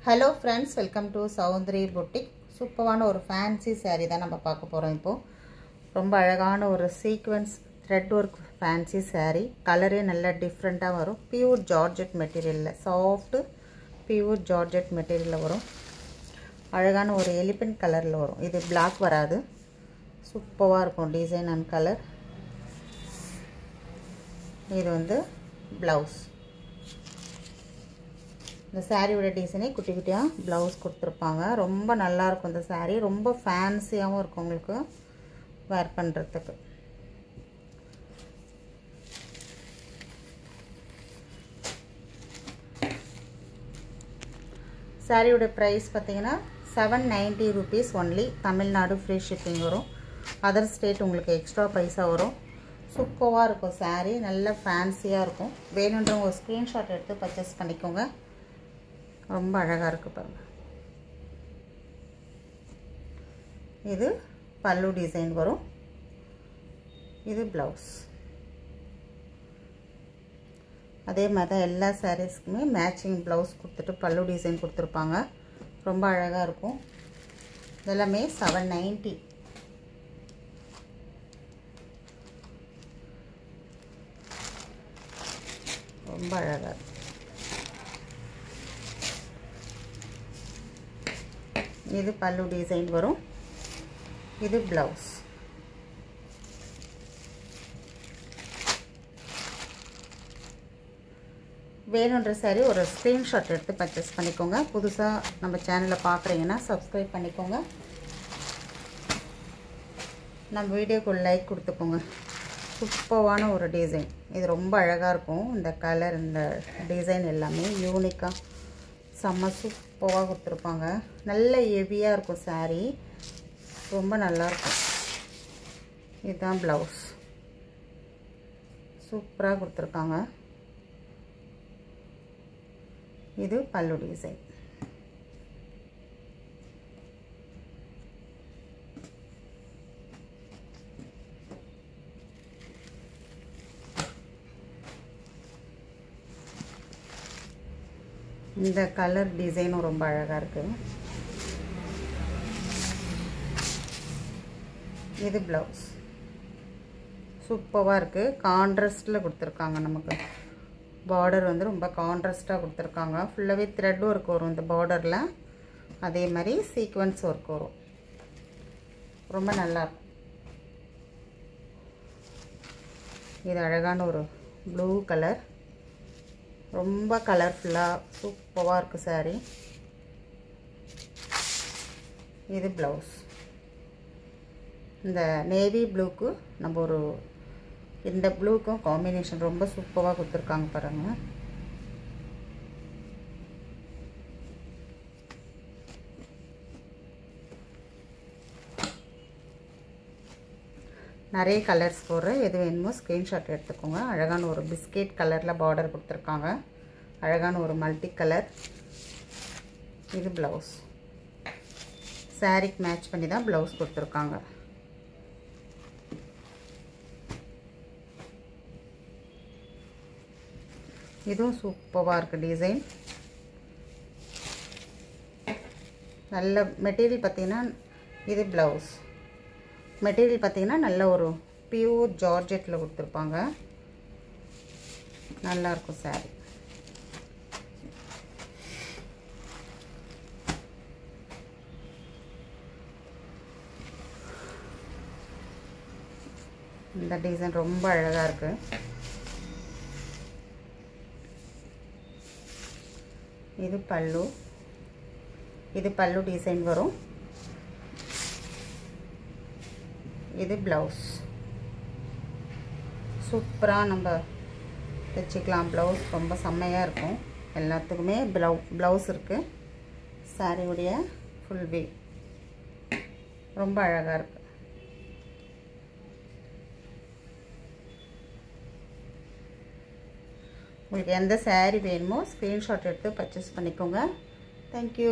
Hello friends, welcome to Soundari Boutique. சூப்பரான ஒரு fancy saree தான் நம்ம பார்க்க போறோம் இப்போ. ரொம்ப அழகான ஒரு sequence thread work fancy saree. கலரே நல்ல டிஃபரண்டா வரும். பியூர் ஜார்ஜெட் மெட்டீரியல்ல சாஃப்ட் பியூர் ஜார்ஜெட் மெட்டீரியல்ல வரும். அழகான ஒரு எலிபென்ட் கலர்ல வரும். இது Black வராது. சூப்பரா இருக்கும் டிசைன் அண்ட் கலர். இது வந்து blouse. இந்த சாரியோட டிசைனே குட்டி குட்டியா ப்ளவுஸ் கொடுத்துருப்பாங்க. ரொம்ப நல்லா இருக்கும் இந்த சாரி. ரொம்ப ஃபேன்சியாகவும் இருக்கும் உங்களுக்கு வேர் பண்ணுறதுக்கு. சாரியோட ப்ரைஸ் பார்த்தீங்கன்னா 790 rupees only. Tamil Nadu free shipping வரும். அதர் ஸ்டேட் உங்களுக்கு எக்ஸ்ட்ரா பைசா வரும். சூப்பராக இருக்கும் சாரி. நல்ல ஃபேன்சியாக இருக்கும். வேணுன்றவங்க ஒரு ஸ்க்ரீன்ஷாட் எடுத்து பர்ச்சேஸ் பண்ணிக்கோங்க. ரொம்ப அழகா இருக்கு பாருங்க. இது பல்லு டிசைன் வரும். இது ப்ளவுஸ். அதே மாதிரி தான் எல்லா சாரீஸ்க்குமே மேட்சிங் ப்ளவுஸ் கொடுத்துட்டு பல்லு டிசைன் கொடுத்துருப்பாங்க. ரொம்ப அழகா இருக்கும். இதெல்லாமே 790. ரொம்ப அழகா இருக்கு. இது பல்லு டிசைன் வரும். இது ப்ளவுஸ். வேணுன்ற சாரி ஒரு ஸ்க்ரீன்ஷாட் எடுத்து பர்ச்சேஸ் பண்ணிக்கோங்க. புதுசாக நம்ம சேனலை பார்க்குறீங்கன்னா சப்ஸ்கிரைப் பண்ணிக்கோங்க. நம்ம வீடியோக்கு ஒரு லைக் கொடுத்துக்கோங்க. சூப்பரான ஒரு டிசைன். இது ரொம்ப அழகாக இருக்கும். இந்த கலர் இந்த டிசைன் எல்லாமே யூனிக்காக செம்ம சூப்பராக கொடுத்துருப்பாங்க. நல்ல ஹெவியாக இருக்கும் சாரீ. ரொம்ப நல்லாயிருக்கும். இதுதான் ப்ளவுஸ். சூப்பராக கொடுத்துருக்காங்க. இது பல்லு டிசைன். இந்த கலர் டிசைனும் ரொம்ப அழகா இருக்கு. இது ப்ளவுஸ். சூப்பரா இருக்கு. கான்ட்ராஸ்ட்ல கொடுத்திருக்காங்க. நமக்கு பார்டர் வந்து ரொம்ப கான்ட்ராஸ்டா கொடுத்திருக்காங்க. ஃபுல்லாவே த்ரெட் வர்க் வரும் இந்த பார்டர்ல. அதே மாதிரி சீக்வென்ஸ் வர்க் வரும். ரொம்ப நல்லா இருக்கு. இது அழகான ஒரு ப்ளூ கலர். ரொம்ப கலர்ஃபுல்லாக சூப்பராக இருக்குது சாரி. இது ப்ளவுஸ். இந்த நேவி ப்ளூக்கு நம்ம ஒரு இந்த ப்ளூக்கும் காம்பினேஷன் ரொம்ப சூப்பராக கொடுத்துருக்காங்க பாருங்கள். நிறைய கலர்ஸ் போடுற எது வேணுமோ ஸ்க்ரீன்ஷாட் எடுத்துக்கோங்க. அழகான ஒரு பிஸ்கெட் கலரில் பார்டர் கொடுத்துருக்காங்க. அழகான ஒரு மல்டி கலர். இது ப்ளவுஸ். சாரிக்கு மேட்ச் பண்ணி தான் ப்ளவுஸ் கொடுத்துருக்காங்க. இதுவும் சூப்பராக இருக்குது டிசைன். நல்ல மெட்டீரியல் பார்த்தீங்கன்னா இது ப்ளவுஸ். மெட்டீரியல் பார்த்தீங்கன்னா நல்ல ஒரு பியூர் ஜார்ஜெட்டில் கொடுத்துருப்பாங்க. நல்லாயிருக்கும் சாரி. இந்த டிசைன் ரொம்ப அழகாக இருக்கு. இது பல்லு. இது பல்லு டிசைன் வரும். இது ப்ளவுஸ். சூப்பராக நம்ம தைச்சிக்கலாம். ப்ளவுஸ் ரொம்ப செம்மையாக இருக்கும். எல்லாத்துக்குமே ப்ளவுஸ் இருக்குது. சாரியுடைய ஃபுல் வே ரொம்ப அழகாக இருக்குது. உங்களுக்கு எந்த சாரி வேணுமோ ஸ்க்ரீன்ஷாட் எடுத்து பர்ச்சேஸ் பண்ணிக்கோங்க. தேங்க்யூ.